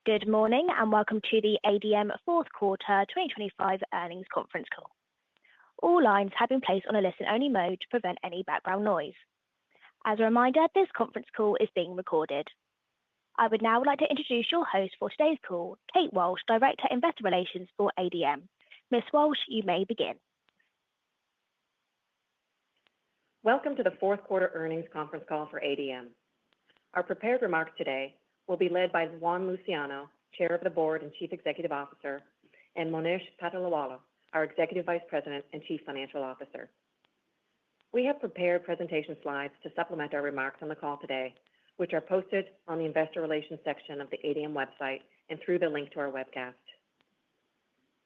Good morning and welcome to the ADM Fourth Quarter 2025 Earnings Conference Call. All lines have been placed on a listen-only mode to prevent any background noise. As a reminder, this conference call is being recorded. I would now like to introduce your host for today's call, Kate Walsh, Director of Investor Relations for ADM. Ms. Walsh, you may begin. Welcome to the Fourth Quarter Earnings Conference Call for ADM. Our prepared remarks today will be led by Juan Luciano, Chair of the Board and Chief Executive Officer, and Monish Patolawala, our Executive Vice President and Chief Financial Officer. We have prepared presentation slides to supplement our remarks on the call today, which are posted on the Investor Relations section of the ADM website and through the link to our webcast.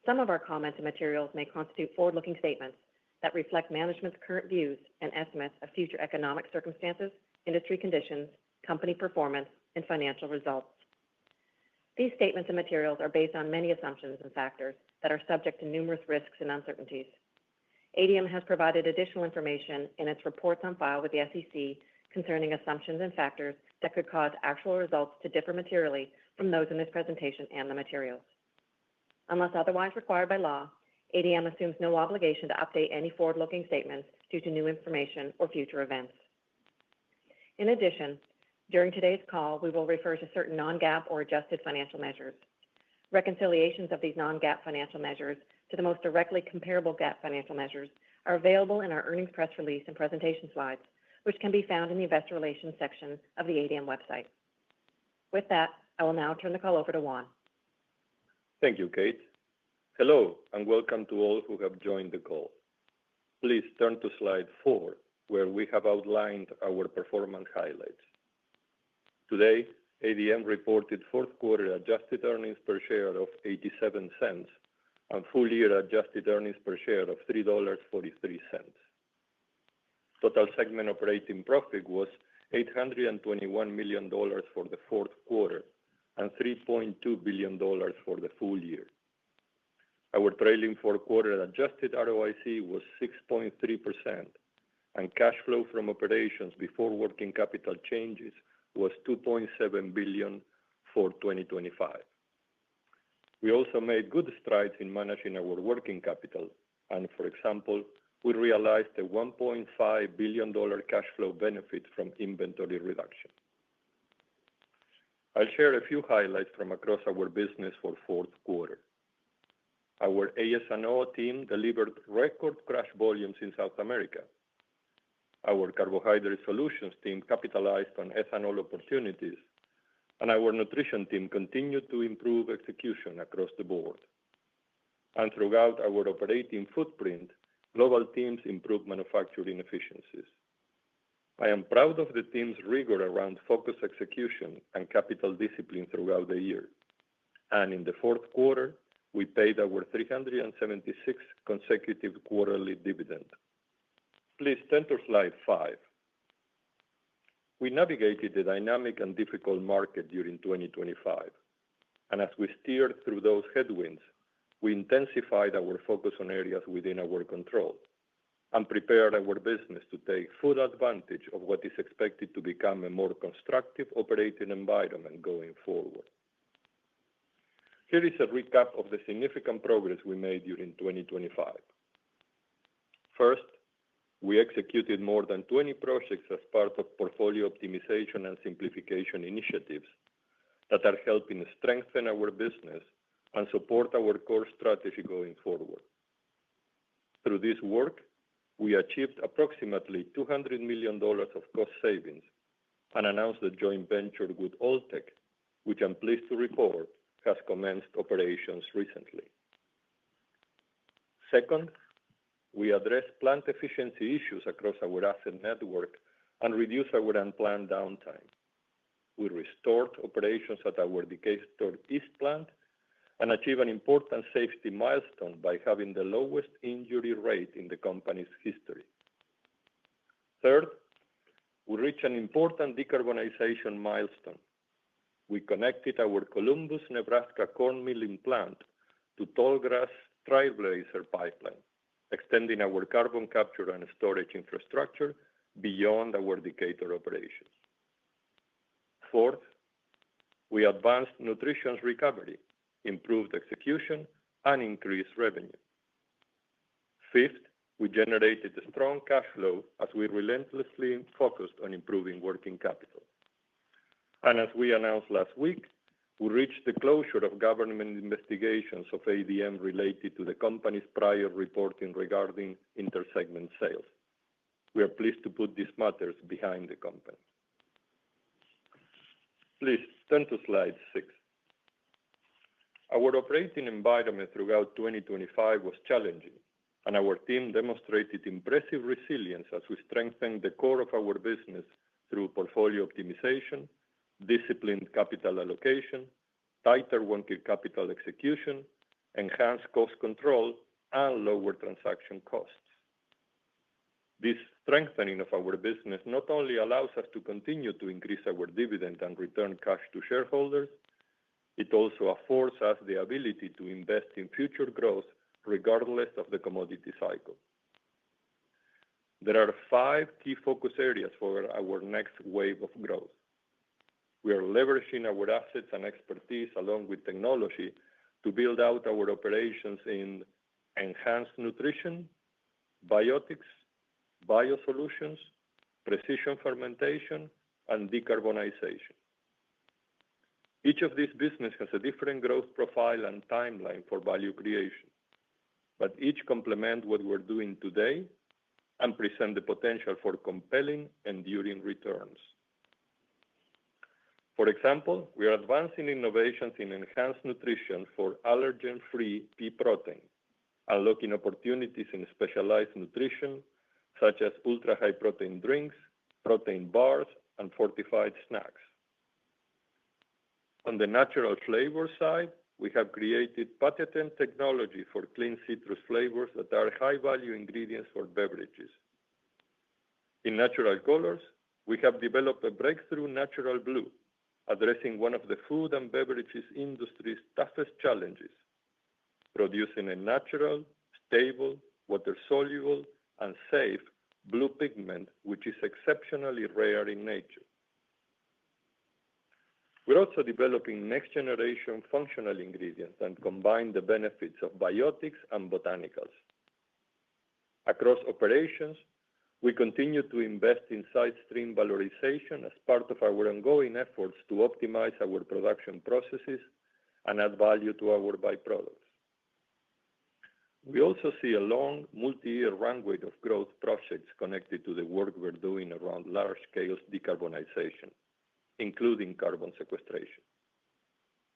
Some of our comments and materials may constitute forward-looking statements that reflect management's current views and estimates of future economic circumstances, industry conditions, company performance, and financial results. These statements and materials are based on many assumptions and factors that are subject to numerous risks and uncertainties. ADM has provided additional information in its reports on file with the SEC concerning assumptions and factors that could cause actual results to differ materially from those in this presentation and the materials. Unless otherwise required by law, ADM assumes no obligation to update any forward-looking statements due to new information or future events. In addition, during today's call, we will refer to certain non-GAAP or adjusted financial measures. Reconciliations of these non-GAAP financial measures to the most directly comparable GAAP financial measures are available in our earnings press release and presentation slides, which can be found in the Investor Relations section of the ADM website. With that, I will now turn the call over to Juan. Thank you, Kate. Hello, and welcome to all who have joined the call. Please turn to slide 4, where we have outlined our performance highlights. Today, ADM reported fourth quarter adjusted earnings per share of 87 cents and full-year adjusted earnings per share of $3.43. Total segment operating profit was $821 million for the fourth quarter and $3.2 billion for the full year. Our trailing four-quarter adjusted ROIC was 6.3%, and cash flow from operations before working capital changes was $2.7 billion for 2025. We also made good strides in managing our working capital, and for example, we realized a $1.5 billion cash flow benefit from inventory reduction. I'll share a few highlights from across our business for fourth quarter. Our AS&O team delivered record crush volumes in South America. Our Carbohydrate Solutions team capitalized on ethanol opportunities, and our Nutrition team continued to improve execution across the board. And throughout our operating footprint, global teams improved manufacturing efficiencies. I am proud of the team's rigor around focused execution and capital discipline throughout the year. And in the fourth quarter, we paid our 376th consecutive quarterly dividend. Please turn to slide 5. We navigated a dynamic and difficult market during 2025, and as we steered through those headwinds, we intensified our focus on areas within our control and prepared our business to take full advantage of what is expected to become a more constructive operating environment going forward. Here is a recap of the significant progress we made during 2025. First, we executed more than 20 projects as part of portfolio optimization and simplification initiatives that are helping strengthen our business and support our core strategy going forward. Through this work, we achieved approximately $200 million of cost savings and announced a joint venture with Alltech, which I'm pleased to report has commenced operations recently. Second, we addressed plant efficiency issues across our asset network and reduced our unplanned downtime. We restored operations at our Decatur East plant and achieved an important safety milestone by having the lowest injury rate in the company's history. Third, we reached an important decarbonization milestone. We connected our Columbus, Nebraska corn milling plant to Tallgrass Trailblazer pipeline, extending our carbon capture and storage infrastructure beyond our Decatur operations. Fourth, we advanced nutrition's recovery, improved execution, and increased revenue. Fifth, we generated a strong cash flow as we relentlessly focused on improving working capital. And as we announced last week, we reached the closure of government investigations of ADM related to the company's prior reporting regarding intersegment sales. We are pleased to put these matters behind the company. Please turn to slide 6. Our operating environment throughout 2025 was challenging, and our team demonstrated impressive resilience as we strengthened the core of our business through portfolio optimization, disciplined capital allocation, tighter working capital execution, enhanced cost control, and lower transaction costs. This strengthening of our business not only allows us to continue to increase our dividend and return cash to shareholders, it also affords us the ability to invest in future growth regardless of the commodity cycle. There are 5 key focus areas for our next wave of growth. We are leveraging our assets and expertise along with technology to build out our operations in enhanced nutrition, biotics, biosolutions, precision fermentation, and decarbonization. Each of these businesses has a different growth profile and timeline for value creation, but each complement what we're doing today and present the potential for compelling, enduring returns. For example, we are advancing innovations in enhanced nutrition for allergen-free pea protein, unlocking opportunities in specialized nutrition such as ultra-high protein drinks, protein bars, and fortified snacks. On the natural flavor side, we have created patented technology for clean citrus flavors that are high-value ingredients for beverages. In natural colors, we have developed a breakthrough natural blue, addressing one of the food and beverages industry's toughest challenges, producing a natural, stable, water-soluble, and safe blue pigment, which is exceptionally rare in nature. We're also developing next-generation functional ingredients that combine the benefits of biotics and botanicals. Across operations, we continue to invest in side stream valorization as part of our ongoing efforts to optimize our production processes and add value to our byproducts. We also see a long, multi-year runway of growth projects connected to the work we're doing around large-scale decarbonization, including carbon sequestration.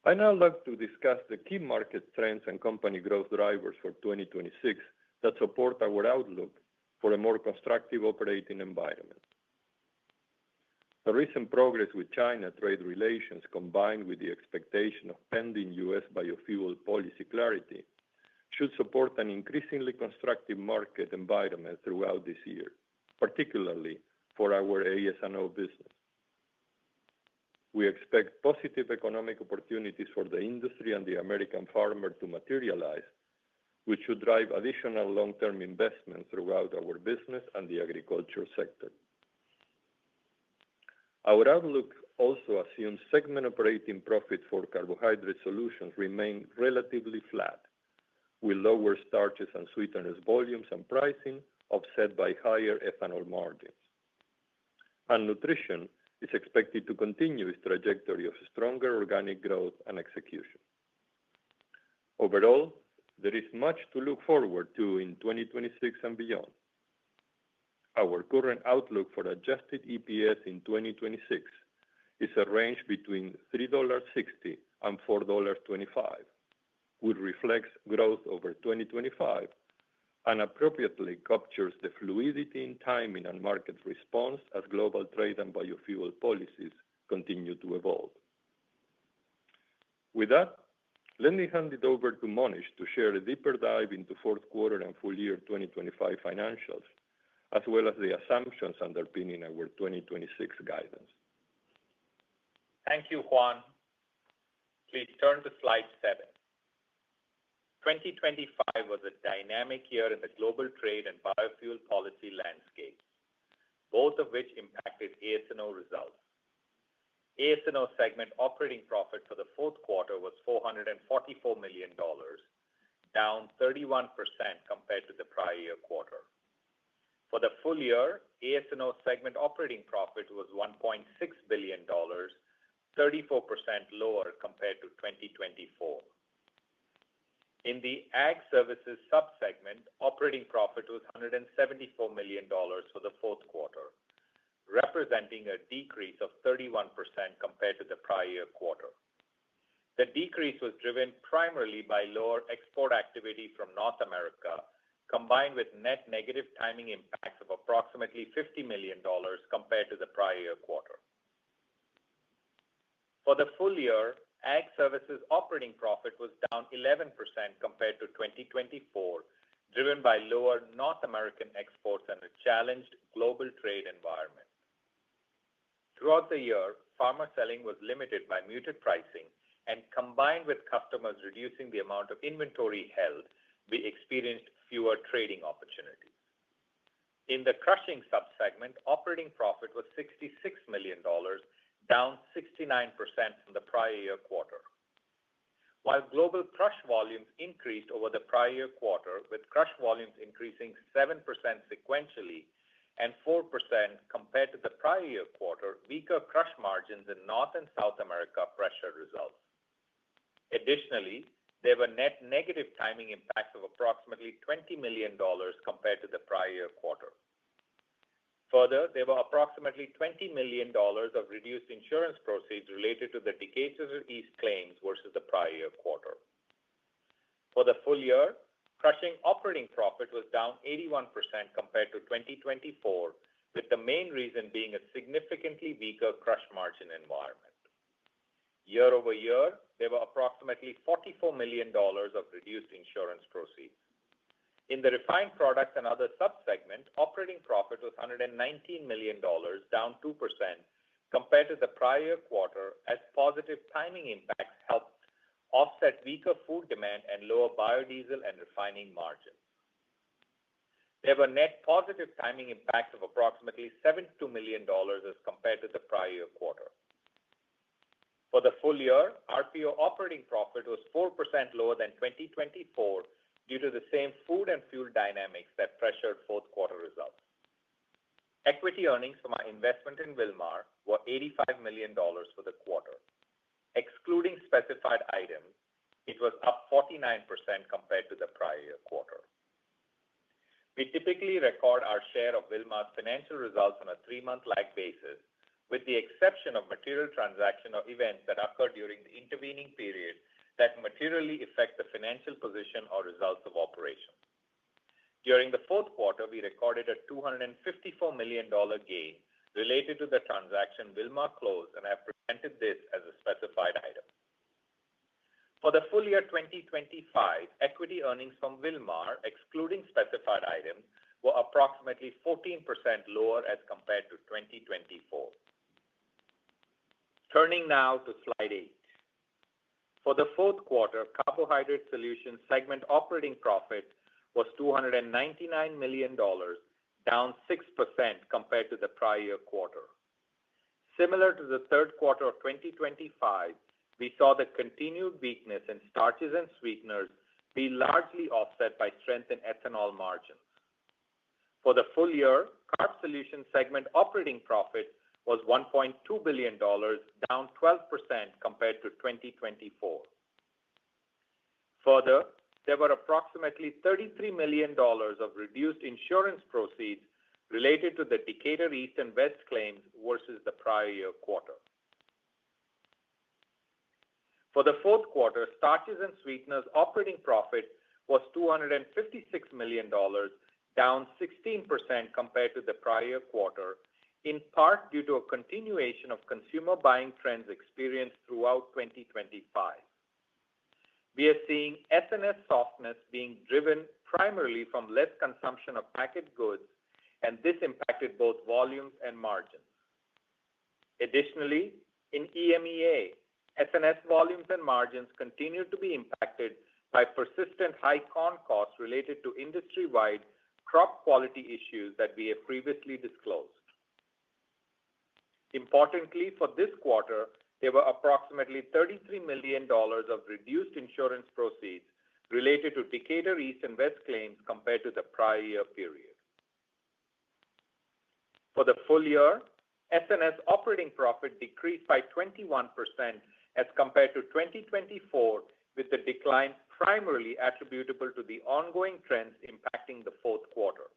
I now like to discuss the key market trends and company growth drivers for 2026 that support our outlook for a more constructive operating environment. The recent progress with China trade relations, combined with the expectation of pending U.S. biofuel policy clarity, should support an increasingly constructive market environment throughout this year, particularly for our AS&O business. We expect positive economic opportunities for the industry and the American farmer to materialize, which should drive additional long-term investment throughout our business and the agriculture sector. Our outlook also assumes segment operating profit for carbohydrate solutions remain relatively flat, with lower starches and sweeteners volumes and pricing offset by higher ethanol margins. And nutrition is expected to continue its trajectory of stronger organic growth and execution. Overall, there is much to look forward to in 2026 and beyond. Our current outlook for adjusted EPS in 2026 is a range between $3.60 and $4.25, which reflects growth over 2025 and appropriately captures the fluidity in timing and market response as global trade and biofuel policies continue to evolve. With that, let me hand it over to Monish to share a deeper dive into fourth quarter and full year 2025 financials, as well as the assumptions underpinning our 2026 guidance. Thank you, Juan. Please turn to slide 7. 2025 was a dynamic year in the global trade and biofuel policy landscape, both of which impacted AS&O results. AS&O segment operating profit for the fourth quarter was $444 million, down 31% compared to the prior year quarter. For the full year, AS&O segment operating profit was $1.6 billion, 34% lower compared to 2024. In the Ag Services subsegment, operating profit was $174 million for the fourth quarter, representing a decrease of 31% compared to the prior year quarter. The decrease was driven primarily by lower export activity from North America, combined with net negative timing impacts of approximately $50 million compared to the prior year quarter. For the full year, Ag Services operating profit was down 11% compared to 2024, driven by lower North American exports and a challenged global trade environment. Throughout the year, farmer selling was limited by muted pricing, and combined with customers reducing the amount of inventory held, we experienced fewer trading opportunities. In the crushing subsegment, operating profit was $66 million, down 69% from the prior year quarter. While global crush volumes increased over the prior year quarter, with crush volumes increasing 7% sequentially and 4% compared to the prior year quarter, weaker crush margins in North and South America pressured results. Additionally, there were net negative timing impacts of approximately $20 million compared to the prior year quarter. Further, there were approximately $20 million of reduced insurance proceeds related to the Decatur East claims versus the prior year quarter. For the full year, crushing operating profit was down 81% compared to 2024, with the main reason being a significantly weaker crush margin environment. Year over year, there were approximately $44 million of reduced insurance proceeds. In the refined products and other subsegment, operating profit was $119 million, down 2% compared to the prior year quarter, as positive timing impacts helped offset weaker food demand and lower biodiesel and refining margins. There were net positive timing impacts of approximately $72 million as compared to the prior year quarter. For the full year, RPO operating profit was 4% lower than 2024 due to the same food and fuel dynamics that pressured fourth quarter results. Equity earnings from our investment in Wilmar were $85 million for the quarter. Excluding specified items, it was up 49% compared to the prior year quarter. We typically record our share of Wilmar's financial results on a 3-month lag basis, with the exception of material transaction or events that occur during the intervening period that materially affect the financial position or results of operations. During the fourth quarter, we recorded a $254 million gain related to the transaction Wilmar closed and have presented this as a specified item. For the full year 2025, equity earnings from Wilmar, excluding specified items, were approximately 14% lower as compared to 2024. Turning now to slide 8. For the fourth quarter, Carbohydrate Solutions segment operating profit was $299 million, down 6% compared to the prior year quarter. Similar to the third quarter of 2025, we saw the continued weakness in starches and sweeteners be largely offset by strength in ethanol margins. For the full year, Carb Solutions segment operating profit was $1.2 billion, down 12% compared to 2024. Further, there were approximately $33 million of reduced insurance proceeds related to the Decatur East and West claims versus the prior year quarter. For the fourth quarter, starches and sweeteners operating profit was $256 million, down 16% compared to the prior year quarter, in part due to a continuation of consumer buying trends experienced throughout 2025. We are seeing S&S softness being driven primarily from less consumption of packaged goods, and this impacted both volumes and margins. Additionally, in EMEA, S&S volumes and margins continued to be impacted by persistent high corn costs related to industry-wide crop quality issues that we have previously disclosed. Importantly, for this quarter, there were approximately $33 million of reduced insurance proceeds related to Decatur East and West claims compared to the prior year period. For the full year, S&S operating profit decreased by 21% as compared to 2024, with the decline primarily attributable to the ongoing trends impacting the fourth quarter.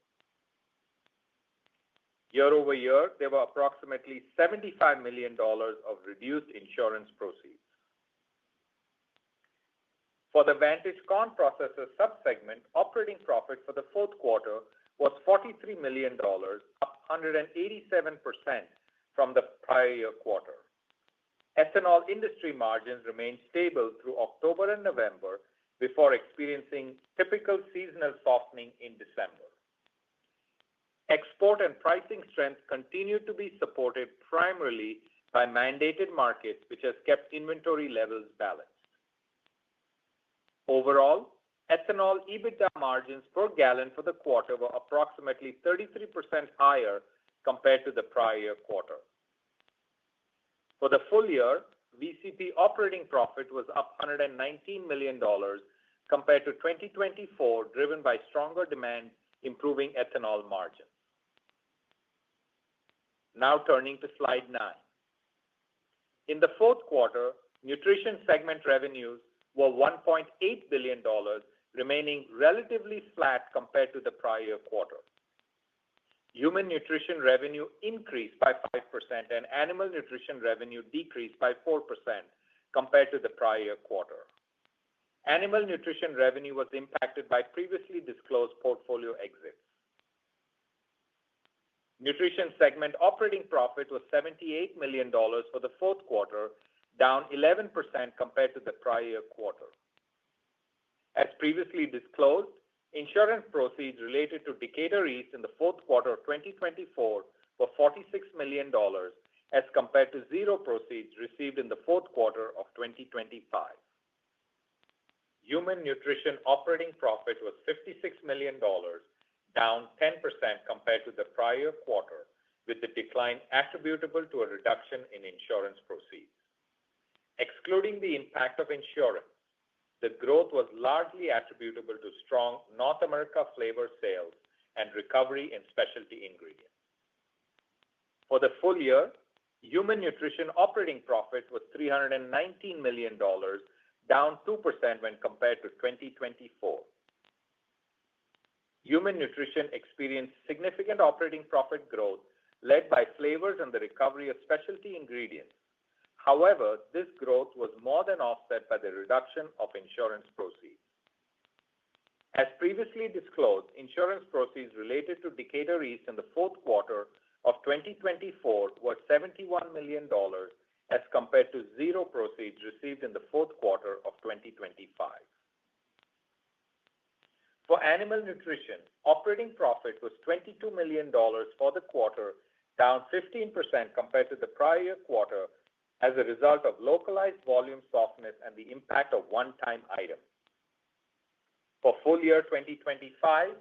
Year over year, there were approximately $75 million of reduced insurance proceeds. For the Vantage Corn Processor subsegment, operating profit for the fourth quarter was $43 million, up 187% from the prior year quarter. Ethanol industry margins remained stable through October and November before experiencing typical seasonal softening in December. Export and pricing strength continued to be supported primarily by mandated markets, which has kept inventory levels balanced. Overall, ethanol EBITDA margins per gallon for the quarter were approximately 33% higher compared to the prior year quarter. For the full year, VCP operating profit was up $119 million compared to 2024, driven by stronger demand, improving ethanol margins. Now turning to slide 9. In the fourth quarter, nutrition segment revenues were $1.8 billion, remaining relatively flat compared to the prior year quarter. Human nutrition revenue increased by 5% and animal nutrition revenue decreased by 4% compared to the prior year quarter. Animal nutrition revenue was impacted by previously disclosed portfolio exits. Nutrition segment operating profit was $78 million for the fourth quarter, down 11% compared to the prior year quarter. As previously disclosed, insurance proceeds related to Decatur East in the fourth quarter of 2024 were $46 million as compared to zero proceeds received in the fourth quarter of 2025. Human nutrition operating profit was $56 million, down 10% compared to the prior quarter, with the decline attributable to a reduction in insurance proceeds. Excluding the impact of insurance, the growth was largely attributable to strong North America flavor sales and recovery in specialty ingredients. For the full year, human nutrition operating profit was $319 million, down 2% when compared to 2024. Human nutrition experienced significant operating profit growth led by flavors and the recovery of specialty ingredients. However, this growth was more than offset by the reduction of insurance proceeds. As previously disclosed, insurance proceeds related to Decatur East in the fourth quarter of 2024 were $71 million as compared to zero proceeds received in the fourth quarter of 2025. For animal nutrition, operating profit was $22 million for the quarter, down 15% compared to the prior year quarter as a result of localized volume softness and the impact of one-time items. For full year 2025,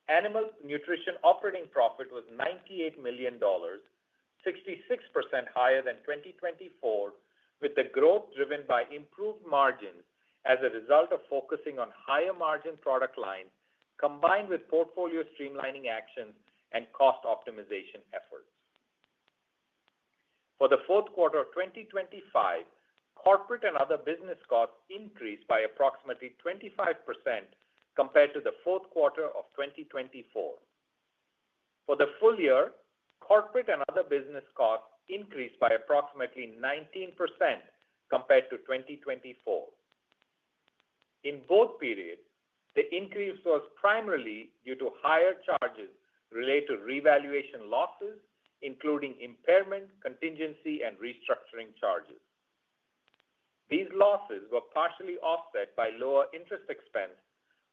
animal nutrition operating profit was $98 million, 66% higher than 2024, with the growth driven by improved margins as a result of focusing on higher margin product lines combined with portfolio streamlining actions and cost optimization efforts. For the fourth quarter of 2025, corporate and other business costs increased by approximately 25% compared to the fourth quarter of 2024. For the full year, corporate and other business costs increased by approximately 19% compared to 2024. In both periods, the increase was primarily due to higher charges related to revaluation losses, including impairment, contingency, and restructuring charges. These losses were partially offset by lower interest expense,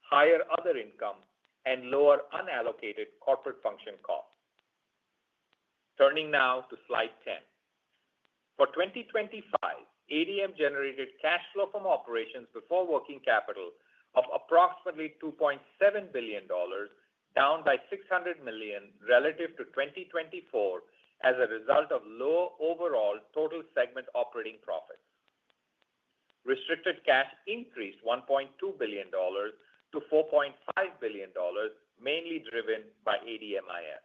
higher other income, and lower unallocated corporate function costs. Turning now to slide 10. For 2025, ADM generated cash flow from operations before working capital of approximately $2.7 billion, down by $600 million relative to 2024, as a result of low overall total segment operating profits. Restricted cash increased $1.2 billion to $4.5 billion, mainly driven by ADMIS.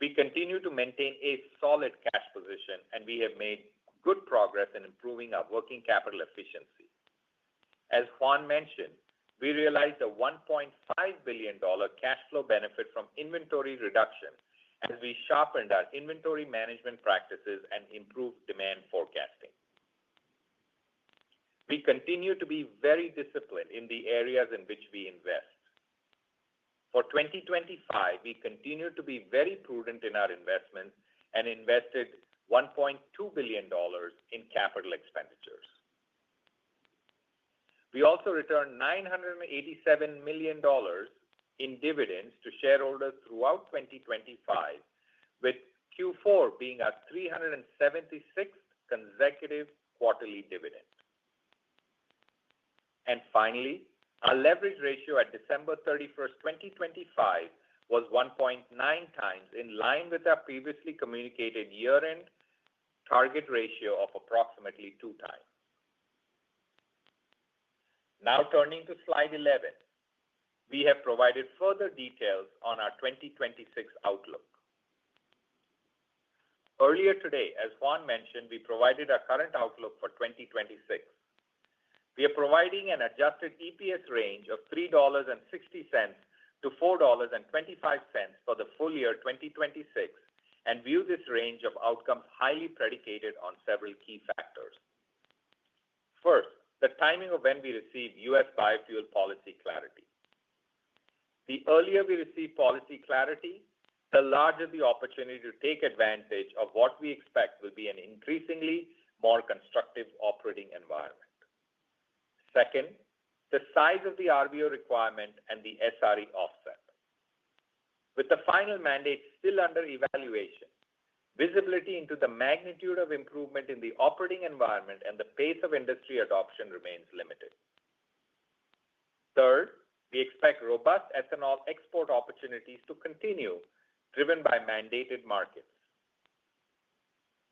We continue to maintain a solid cash position, and we have made good progress in improving our working capital efficiency. As Juan mentioned, we realized a $1.5 billion cash flow benefit from inventory reduction as we sharpened our inventory management practices and improved demand forecasting. We continue to be very disciplined in the areas in which we invest. For 2025, we continue to be very prudent in our investments and invested $1.2 billion in capital expenditures. We also returned $987 million in dividends to shareholders throughout 2025, with Q4 being our 376th consecutive quarterly dividend. And finally, our leverage ratio at December 31st, 2025 was 1.9 times, in line with our previously communicated year-end target ratio of approximately 2 times. Now turning to slide 11, we have provided further details on our 2026 outlook. Earlier today, as Juan mentioned, we provided our current outlook for 2026. We are providing an adjusted EPS range of $3.60 to $4.25 for the full year 2026 and view this range of outcomes highly predicated on several key factors. First, the timing of when we receive U.S. biofuel policy clarity. The earlier we receive policy clarity, the larger the opportunity to take advantage of what we expect will be an increasingly more constructive operating environment. Second, the size of the RVO requirement and the SRE offset. With the final mandate still under evaluation, visibility into the magnitude of improvement in the operating environment and the pace of industry adoption remains limited. Third, we expect robust ethanol export opportunities to continue, driven by mandated markets.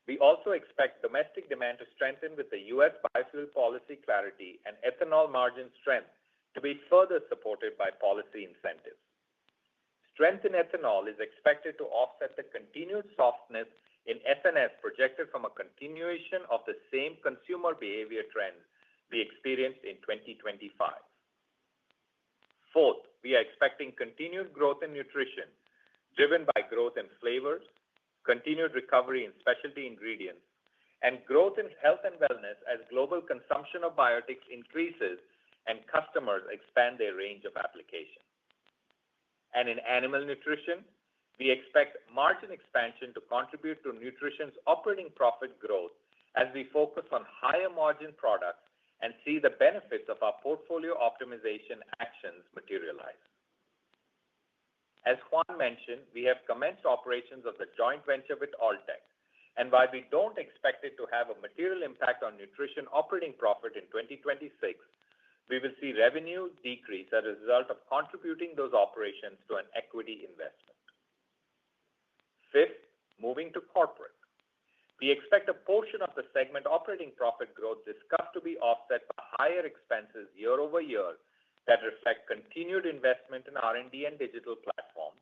We also expect domestic demand to strengthen with the U.S. biofuel policy clarity and ethanol margin strength to be further supported by policy incentives. Strength in ethanol is expected to offset the continued softness in SNS projected from a continuation of the same consumer behavior trends we experienced in 2025. Fourth, we are expecting continued growth in nutrition, driven by growth in flavors, continued recovery in specialty ingredients, and growth in health and wellness as global consumption of biotics increases and customers expand their range of applications. And in animal nutrition, we expect margin expansion to contribute to nutrition's operating profit growth as we focus on higher margin products and see the benefits of our portfolio optimization actions materialize. As Juan mentioned, we have commenced operations of the joint venture with Alltech, and while we don't expect it to have a material impact on nutrition operating profit in 2026, we will see revenue decrease as a result of contributing those operations to an equity investment. Fifth, moving to corporate. We expect a portion of the segment operating profit growth discussed to be offset by higher expenses year over year that reflect continued investment in R&D and digital platforms,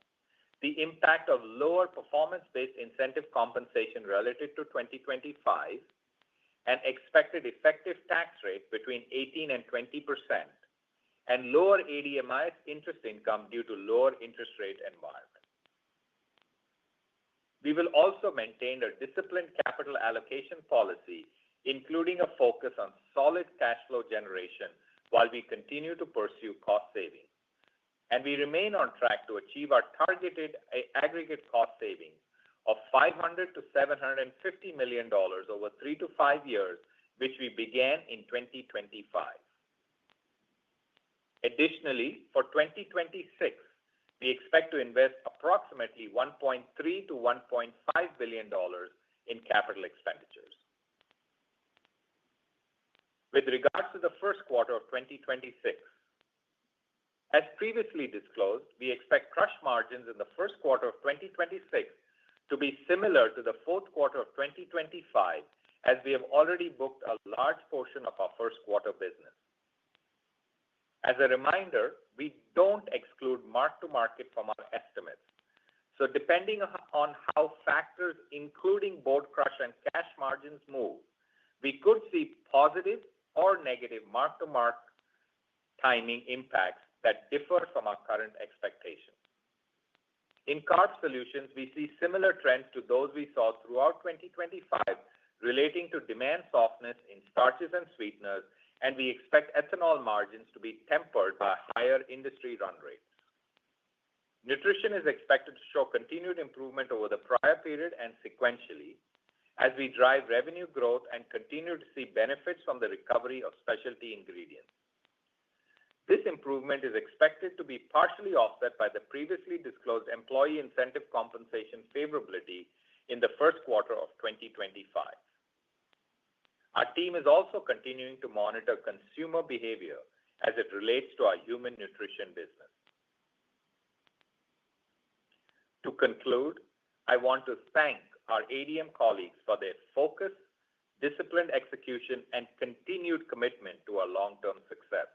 the impact of lower performance-based incentive compensation relative to 2025, an expected effective tax rate between 18% and 20%, and lower ADMIS interest income due to lower interest rate environment. We will also maintain a disciplined capital allocation policy, including a focus on solid cash flow generation while we continue to pursue cost savings. And we remain on track to achieve our targeted aggregate cost savings of $500 to $750 million over 3 to 5 years, which we began in 2025. Additionally, for 2026, we expect to invest approximately $1.3 to $1.5 billion in capital expenditures. With regards to the first quarter of 2026, as previously disclosed, we expect crush margins in the first quarter of 2026 to be similar to the fourth quarter of 2025, as we have already booked a large portion of our first quarter business. As a reminder, we don't exclude mark-to-market from our estimates. So depending on how factors, including board crush and cash margins, move, we could see positive or negative mark-to-market timing impacts that differ from our current expectations. In Carb Solutions, we see similar trends to those we saw throughout 2025 relating to demand softness in starches and sweeteners, and we expect ethanol margins to be tempered by higher industry run rates. Nutrition is expected to show continued improvement over the prior period and sequentially as we drive revenue growth and continue to see benefits from the recovery of specialty ingredients. This improvement is expected to be partially offset by the previously disclosed employee incentive compensation favorability in the first quarter of 2025. Our team is also continuing to monitor consumer behavior as it relates to our human nutrition business. To conclude, I want to thank our ADM colleagues for their focus, disciplined execution, and continued commitment to our long-term success.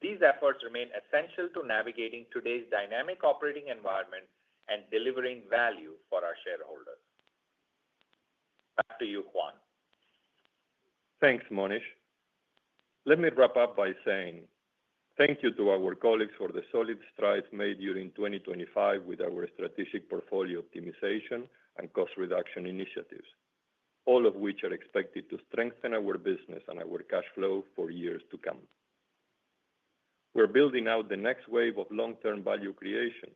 These efforts remain essential to navigating today's dynamic operating environment and delivering value for our shareholders. Back to you, Juan. Thanks, Monish. Let me wrap up by saying thank you to our colleagues for the solid strides made during 2025 with our strategic portfolio optimization and cost reduction initiatives, all of which are expected to strengthen our business and our cash flow for years to come. We're building out the next wave of long-term value creation,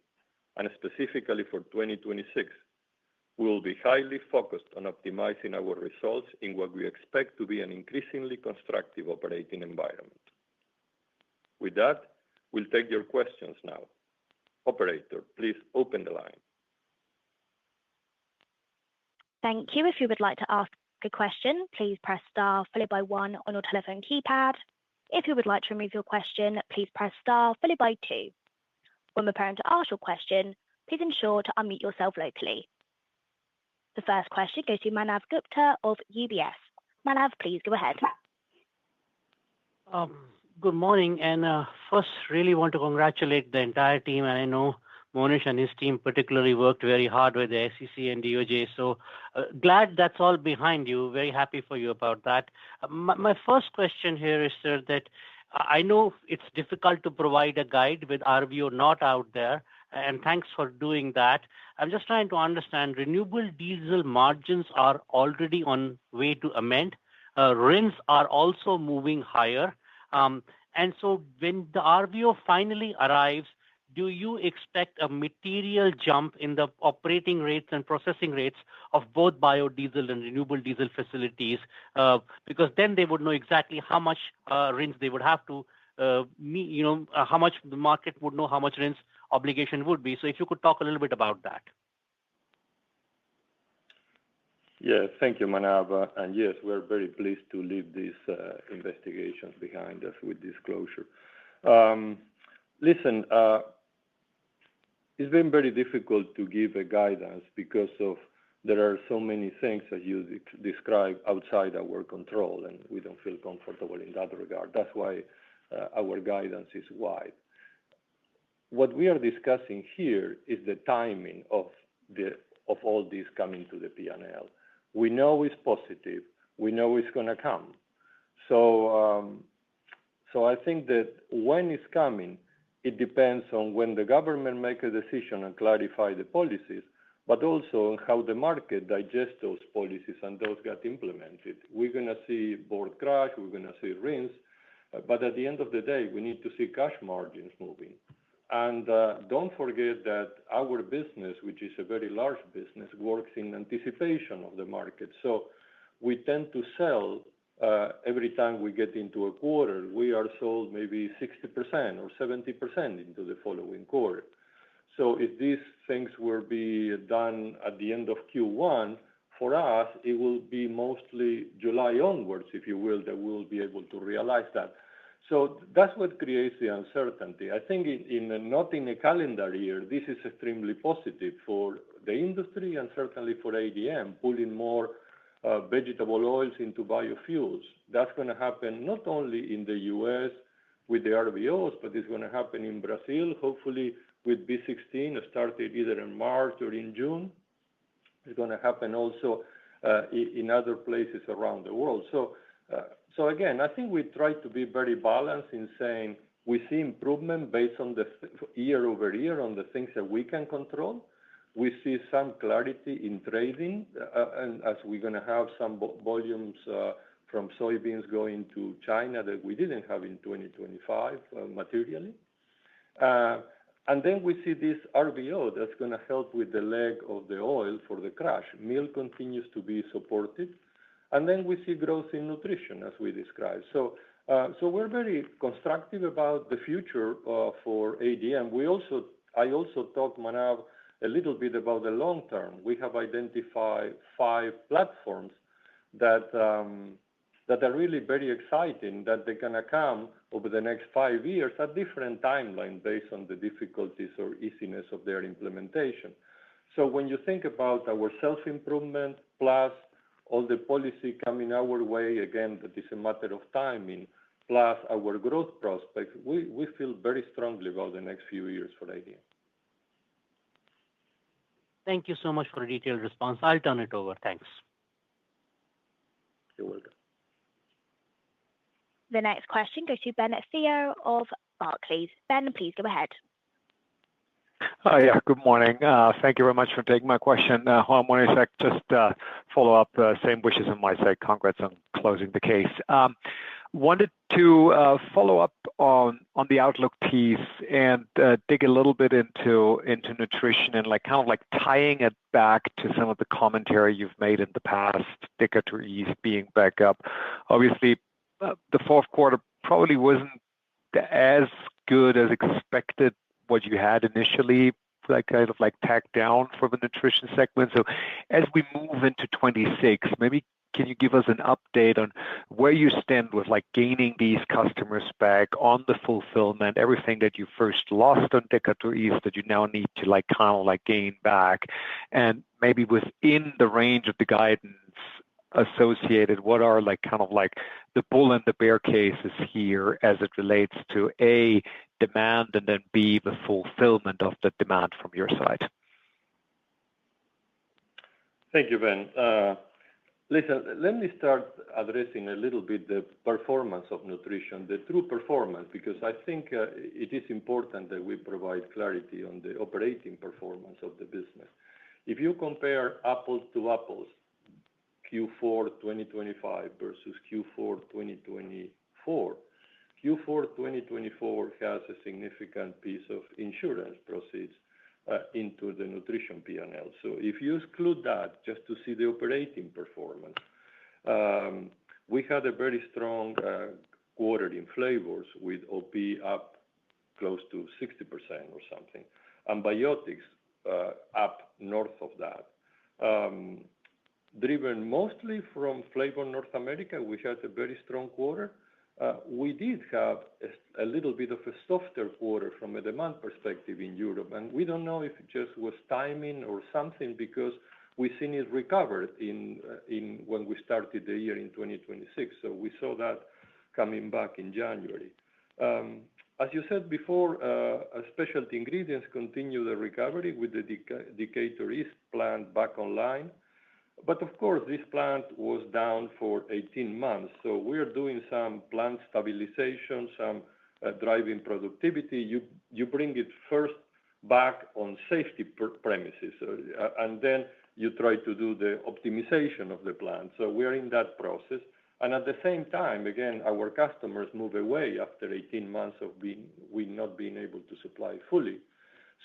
and specifically for 2026, we will be highly focused on optimizing our results in what we expect to be an increasingly constructive operating environment. With that, we'll take your questions now. Operator, please open the line. Thank you. If you would like to ask a question, please press star followed by one on your telephone keypad. If you would like to remove your question, please press star followed by two. When preparing to ask your question, please ensure to unmute yourself locally. The first question goes to Manav Gupta of UBS. Manav, please go ahead. Good morning, and first, really want to congratulate the entire team. And I know Monish and his team particularly worked very hard with the SEC and DOJ. So glad that's all behind you. Very happy for you about that. My first question here is, sir, that I know it's difficult to provide a guide with RVO not out there, and thanks for doing that. I'm just trying to understand, renewable diesel margins are already on way to amend. RINs are also moving higher. And so when the RVO finally arrives, do you expect a material jump in the operating rates and processing rates of both biodiesel and renewable diesel facilities? Because then they would know exactly how much RINs they would have to, how much the market would know how much RINs obligation would be. So if you could talk a little bit about that. Yes, thank you, Manav. And yes, we're very pleased to leave these investigations behind us with disclosure. Listen, it's been very difficult to give a guidance because there are so many things, as you describe, outside our control, and we don't feel comfortable in that regard. That's why our guidance is wide. What we are discussing here is the timing of all this coming to the P&L. We know it's positive. We know it's going to come. So I think that when it's coming, it depends on when the government makes a decision and clarify the policies, but also on how the market digests those policies and those get implemented. We're going to see board crush, we're going to see RINs, but at the end of the day, we need to see cash margins moving. And don't forget that our business, which is a very large business, works in anticipation of the market. So we tend to sell every time we get into a quarter, we are sold maybe 60% or 70% into the following quarter. So if these things will be done at the end of Q1, for us, it will be mostly July onwards, if you will, that we will be able to realize that. So that's what creates the uncertainty. I think not in a calendar year, this is extremely positive for the industry and certainly for ADM, pulling more vegetable oils into biofuels. That's going to happen not only in the U.S. with the RVOs, but it's going to happen in Brazil, hopefully with B16, started either in March or in June. It's going to happen also in other places around the world. So again, I think we try to be very balanced in saying we see improvement based on the year over year on the things that we can control. We see some clarity in trading, and as we're going to have some volumes from soybeans going to China that we didn't have in 2025 materially. And then we see this RVO that's going to help with the leg of the oil for the crush. Meal continues to be supported. And then we see growth in nutrition, as we described. So we're very constructive about the future for ADM. I also talked, Manav, a little bit about the long term. We have identified 5 platforms that are really very exciting, that they're going to come over the next 5 years at different timelines based on the difficulties or easiness of their implementation. So when you think about our self-improvement plus all the policy coming our way, again, that is a matter of timing, plus our growth prospects, we feel very strongly about the next few years for ADM. Thank you so much for a detailed response. I'll turn it over. Thanks. You're welcome. The next question goes to Ben Theurer of Barclays. Ben, please go ahead. Yeah, good morning. Thank you very much for taking my question. Juan, Monish, just follow up, same wishes on my side. Congrats on closing the case. Wanted to follow up on the outlook piece and dig a little bit into nutrition and kind of tying it back to some of the commentary you've made in the past, Decatur East being back up. Obviously, the fourth quarter probably wasn't as good as expected what you had initially, kind of tacked down for the nutrition segment. So as we move into 26, maybe can you give us an update on where you stand with gaining these customers back on the fulfillment, everything that you first lost on Decatur East that you now need to kind of gain back, and maybe within the range of the guidance associated, what are kind of the bull and the bear cases here as it relates to A, demand, and then B, the fulfillment of the demand from your side? Thank you, Ben. Listen, let me start addressing a little bit the performance of nutrition, the true performance, because I think it is important that we provide clarity on the operating performance of the business. If you compare apples to apples, Q4 2025 versus Q4 2024, Q4 2024 has a significant piece of insurance proceeds into the nutrition P&L. So if you exclude that just to see the operating performance, we had a very strong quarter in flavors with OP up close to 60% or something, and biotics up north of that. Driven mostly from Flavor North America, we had a very strong quarter. We did have a little bit of a softer quarter from a demand perspective in Europe, and we don't know if it just was timing or something because we've seen it recover when we started the year in 2026. So we saw that coming back in January. As you said before, specialty ingredients continue the recovery with the Decatur East plant back online. But of course, this plant was down for 18 months. So we are doing some plant stabilization, some driving productivity. You bring it first back on safety premises, and then you try to do the optimization of the plant. So we are in that process. And at the same time, again, our customers move away after 18 months of we not being able to supply fully.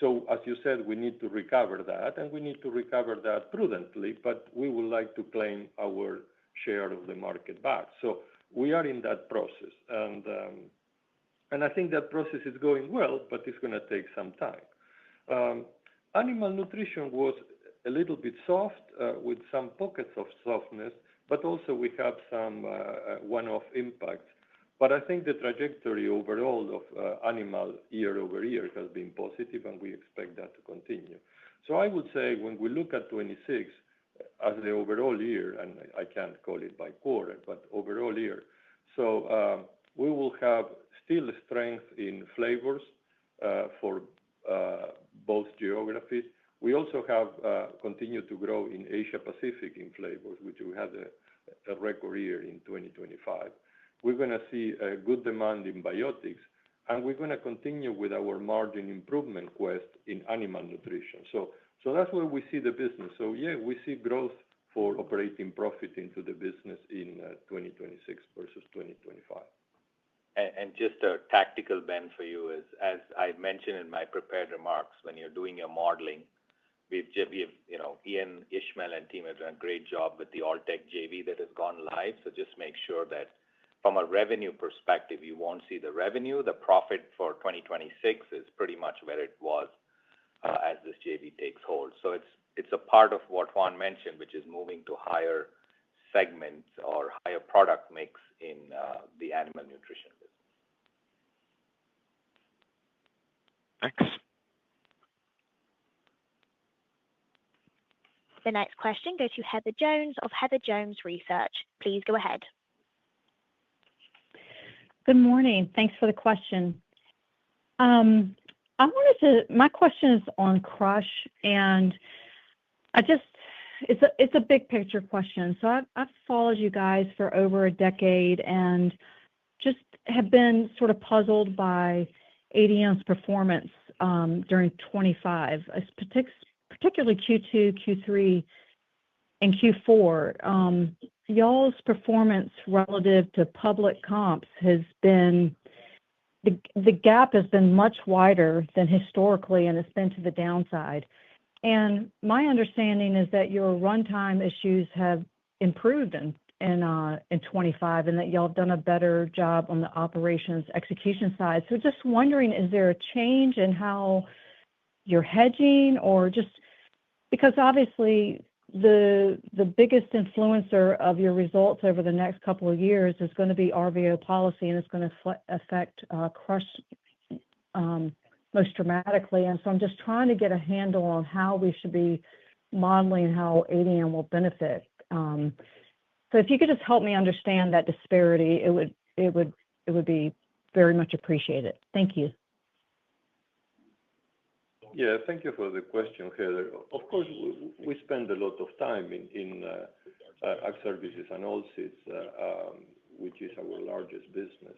So as you said, we need to recover that, and we need to recover that prudently, but we would like to claim our share of the market back. So we are in that process. And I think that process is going well, but it's going to take some time. Animal nutrition was a little bit soft with some pockets of softness, but also we have some one-off impacts But I think the trajectory overall of animal year over year has been positive, and we expect that to continue. So I would say when we look at 26 as the overall year, and I can't call it by quarter, but overall year, so we will have still strength in flavors for both geographies. We also have continued to grow in Asia Pacific in flavors, which we had a record year in 2025. We're going to see a good demand in biotics, and we're going to continue with our margin improvement quest in animal nutrition. So that's where we see the business. So yeah, we see growth for operating profit into the business in 2026 versus 2025. And just a tactical bend for you is, as I mentioned in my prepared remarks, when you're doing your modeling, we've Ian, Ishmael, and team have done a great job with the Alltech JV that has gone live. So just make sure that from a revenue perspective, you won't see the revenue. The profit for 2026 is pretty much where it was as this JV takes hold. So it's a part of what Juan mentioned, which is moving to higher segments or higher product mix in the animal nutrition business. Thanks. The next question goes to Heather Jones of Heather Jones Research. Please go ahead. Good morning. Thanks for the question. My question is on crush, and it's a big picture question. So I've followed you guys for over a decade and just have been sort of puzzled by ADM's performance during 25, particularly Q2, Q3, and Q4. Y'all's performance relative to public comps has been, the gap has been much wider than historically, and it's been to the downside. And my understanding is that your runtime issues have improved in 25, and that y'all have done a better job on the operations execution side. So just wondering, is there a change in how you're hedging, or just because obviously the biggest influencer of your results over the next couple of years is going to be RVO policy, and it's going to affect crush most dramatically. And so I'm just trying to get a handle on how we should be modeling how ADM will benefit. So if you could just help me understand that disparity, it would be very much appreciated. Thank you. Yeah, thank you for the question, Heather. Of course, we spend a lot of time in Ag Services and Oilseeds, which is our largest business.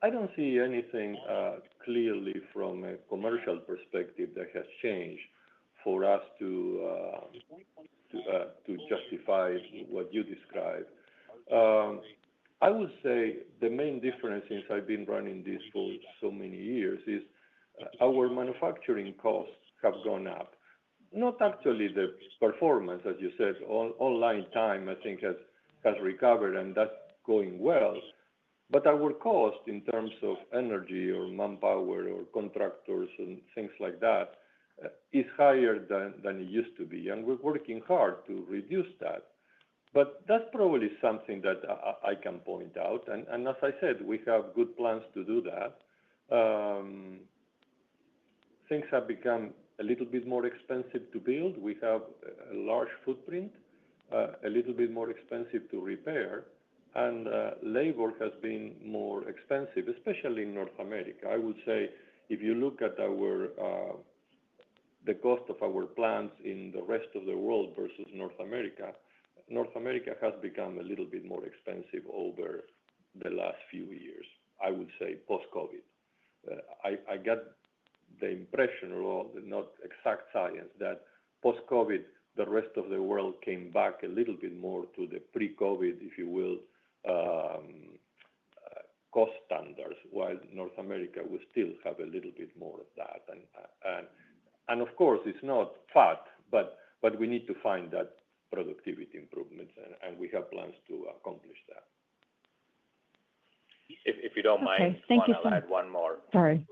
I don't see anything clearly from a commercial perspective that has changed for us to justify what you described. I would say the main difference since I've been running this for so many years is our manufacturing costs have gone up. Not actually the performance, as you said, online time, I think, has recovered, and that's going well. But our cost in terms of energy or manpower or contractors and things like that is higher than it used to be. And we're working hard to reduce that. But that's probably something that I can point out. And as I said, we have good plans to do that. Things have become a little bit more expensive to build. We have a large footprint, a little bit more expensive to repair, and labor has been more expensive, especially in North America. I would say if you look at the cost of our plants in the rest of the world versus North America has become a little bit more expensive over the last few years, I would say post-COVID. I got the impression, or not exact science, that post-COVID, the rest of the world came back a little bit more to the pre-COVID, if you will, cost standards, while North America will still have a little bit more of that. And of course, it's not fat, but we need to find that productivity improvements, and we have plans to accomplish that. If you don't mind, I'll add one more. Sorry.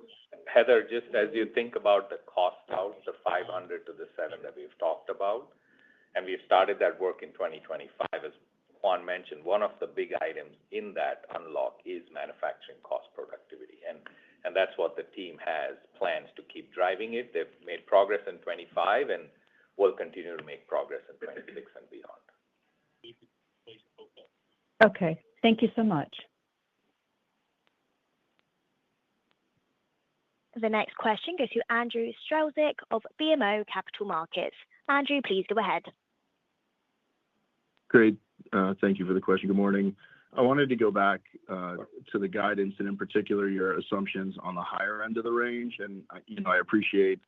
Heather, just as you think about the cost out, the 500 to the 7 that we've talked about, and we've started that work in 2025, as Juan mentioned, one of the big items in that unlock is manufacturing cost productivity. And that's what the team has plans to keep driving it. They've made progress in 25 and will continue to make progress in 26 and beyond. Okay. Thank you so much. The next question goes to Andrew Strelzik of BMO Capital Markets. Andrew, please go ahead. Great. Thank you for the question. Good morning. I wanted to go back to the guidance and in particular your assumptions on the higher end of the range. And, I appreciate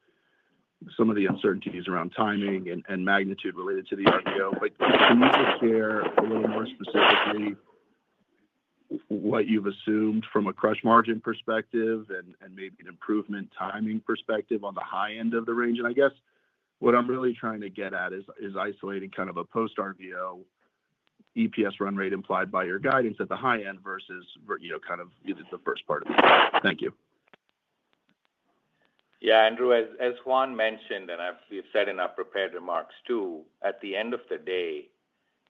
some of the uncertainties around timing and magnitude related to the RVO. But can you just share a little more specifically what you've assumed from a crush margin perspective and maybe an improvement timing perspective on the high end of the range? And I guess what I'm really trying to get at is isolating kind of a post-RVO EPS run rate implied by your guidance at the high end versus, kind of the first part of it. Thank you. Yeah, Andrew, as Juan mentioned, and we've said in our prepared remarks too, at the end of the day,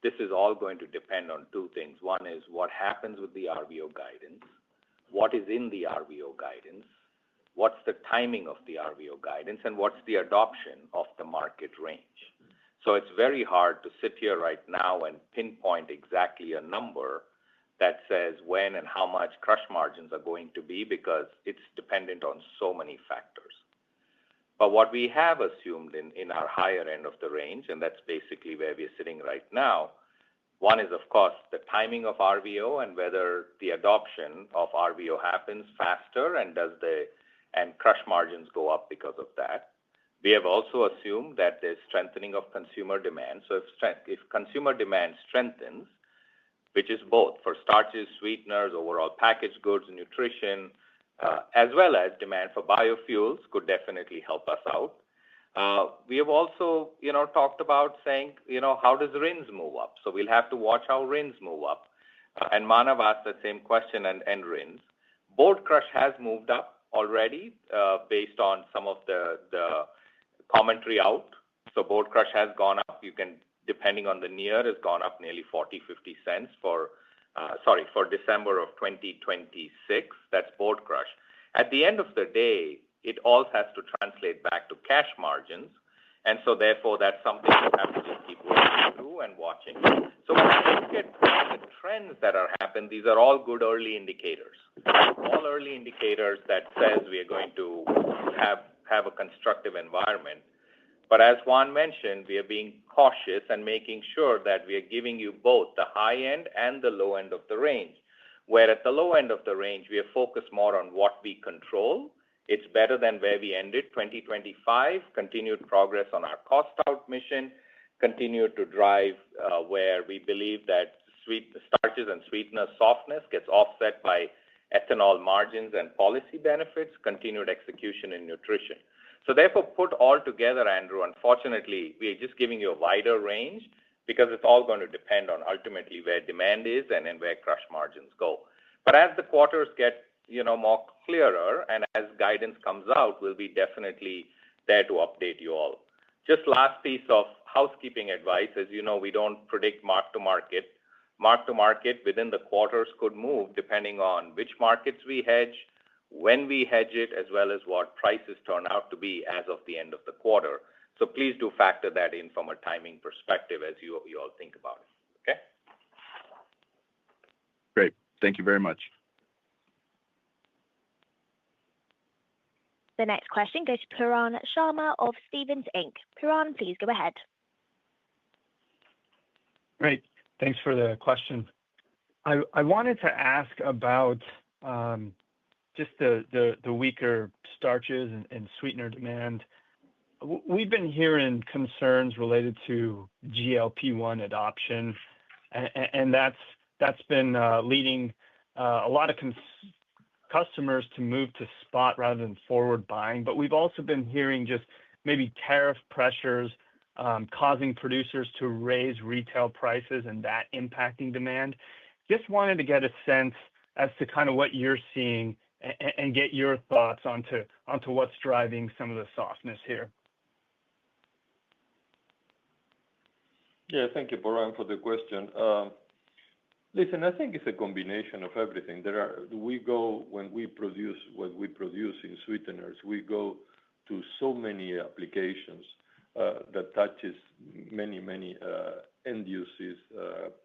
this is all going to depend on two things. One is what happens with the RVO guidance, what is in the RVO guidance, what's the timing of the RVO guidance, and what's the adoption of the market range. So it's very hard to sit here right now and pinpoint exactly a number that says when and how much crush margins are going to be because it's dependent on so many factors. But what we have assumed in our higher end of the range, and that's basically where we're sitting right now, one is, of course, the timing of RVO and whether the adoption of RVO happens faster and crush margins go up because of that. We have also assumed that there's strengthening of consumer demand. So if consumer demand strengthens, which is both for starches, sweeteners, overall packaged goods, nutrition, as well as demand for biofuels could definitely help us out. We have also, talked about saying, how does RINs move up? So we'll have to watch how RINs move up. And Manav asked the same question and RINs. Board crush has moved up already based on some of the commentary out. So board crush has gone up. You can, depending on the year, has gone up nearly 40, 50 cents for December of 2026. That's board crush. At the end of the day, it all has to translate back to cash margins. And so therefore, that's something you have to just keep working through and watching. So when I look at the trends that are happening, these are all good early indicators. All early indicators that says we are going to have a constructive environment. But as Juan mentioned, we are being cautious and making sure that we are giving you both the high end and the low end of the range. Where at the low end of the range, we are focused more on what we control. It's better than where we ended 2025, continued progress on our cost out mission, continued to drive where we believe that starches and sweeteners softness gets offset by ethanol margins and policy benefits, continued execution in nutrition. So therefore, put all together, Andrew, unfortunately, we are just giving you a wider range because it's all going to depend on ultimately where demand is and where crush margins go. But as the quarters get, more clearer and as guidance comes out, we'll be definitely there to update you all. Just last piece of housekeeping advice, as you know, we don't predict mark-to-market. Mark-to-market within the quarters could move depending on which markets we hedge, when we hedge it, as well as what prices turn out to be as of the end of the quarter. So please do factor that in from a timing perspective as you all think about it. Okay? Great. Thank you very much. The next question goes to Pooran Sharma of Stephens Inc. Pooran, please go ahead. Great. Thanks for the question. I wanted to ask about just the weaker starches and sweetener demand. We've been hearing concerns related to GLP-1 adoption, and that's been leading a lot of customers to move to spot rather than forward buying. But we've also been hearing just maybe tariff pressures causing producers to raise retail prices and that impacting demand. Just wanted to get a sense as to kind of what you're seeing and get your thoughts onto what's driving some of the softness here. Yeah, thank you, Pooran, for the question. Listen, I think it's a combination of everything. When we produce what we produce in sweeteners, we go to so many applications that touches many, many end uses,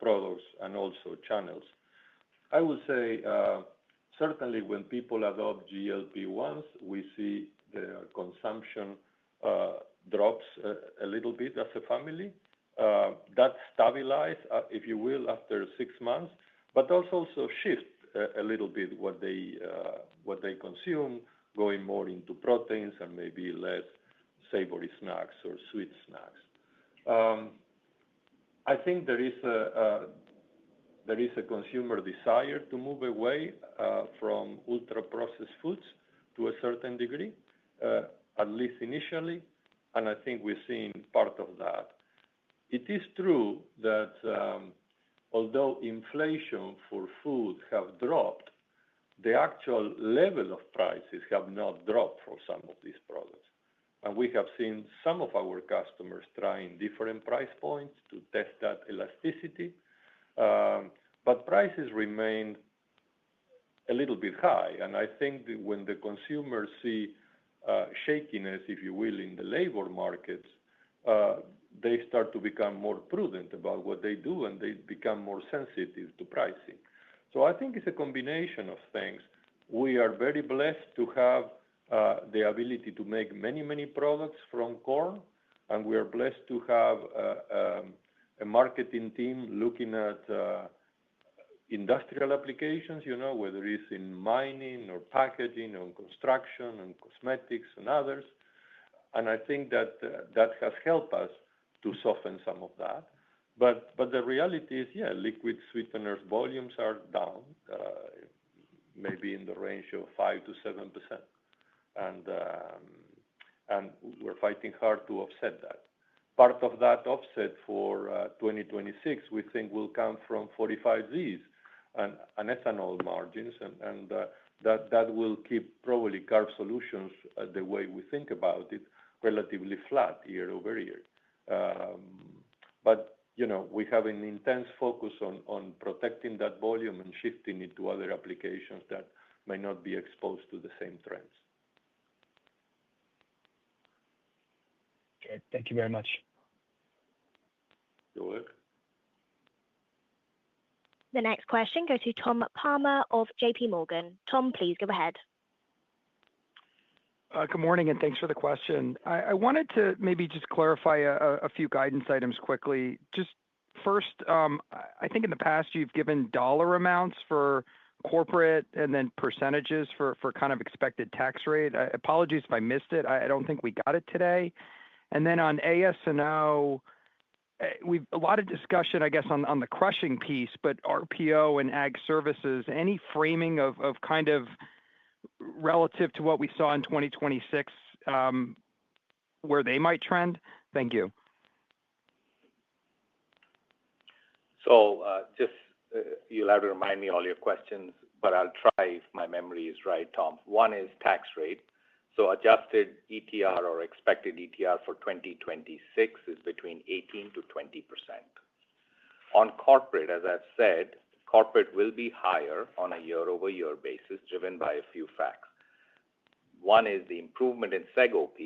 products, and also channels. I would say certainly when people adopt GLP-1s, we see their consumption drops a little bit as a family. That stabilize, if you will, after 6 months, but also shift a little bit what they consume, going more into proteins and maybe less savory snacks or sweet snacks. I think there is a consumer desire to move away from ultra-processed foods to a certain degree, at least initially, and I think we're seeing part of that. It is true that although inflation for food have dropped, the actual level of prices have not dropped for some of these products. And we have seen some of our customers trying different price points to test that elasticity, but prices remain a little bit high. And I think that when the consumers see shakiness, if you will, in the labor markets, they start to become more prudent about what they do, and they become more sensitive to pricing. So I think it's a combination of things. We are very blessed to have the ability to make many, many products from corn, and we are blessed to have a marketing team looking at industrial applications, whether it's in mining or packaging or construction and cosmetics and others. And I think that has helped us to soften some of that. But the reality is, liquid sweeteners volumes are down, maybe in the range of 5 to 7%. And we're fighting hard to offset that. Part of that offset for 2026, we think, will come from 45Zs and ethanol margins, and that will keep probably Carb Solutions, the way we think about it, relatively flat year over year. But we have an intense focus on protecting that volume and shifting it to other applications that may not be exposed to the same trends. Okay, thank you very much. You're welcome. The next question goes to Tom Palmer of JP Morgan. Tom, please go ahead. Good morning, and thanks for the question. I wanted to maybe just clarify a few guidance items quickly. Just first, I think in the past you've given dollar amounts for corporate and then percentages for kind of expected tax rate. Apologies if I missed it. I don't think we got it today. And then on AS&O, we've a lot of discussion, I guess, on the crushing piece, but RPO and ag services, any framing of kind of relative to what we saw in 2026, where they might trend? Thank you. So you'll have to remind me all your questions, but I'll try if my memory is right, Tom. One is tax rate. So adjusted ETR or expected ETR for 2026 is between 18 to 20%. On corporate, as I've said, corporate will be higher on a year-over-year basis, driven by a few facts. One is the improvement in SEG-OP.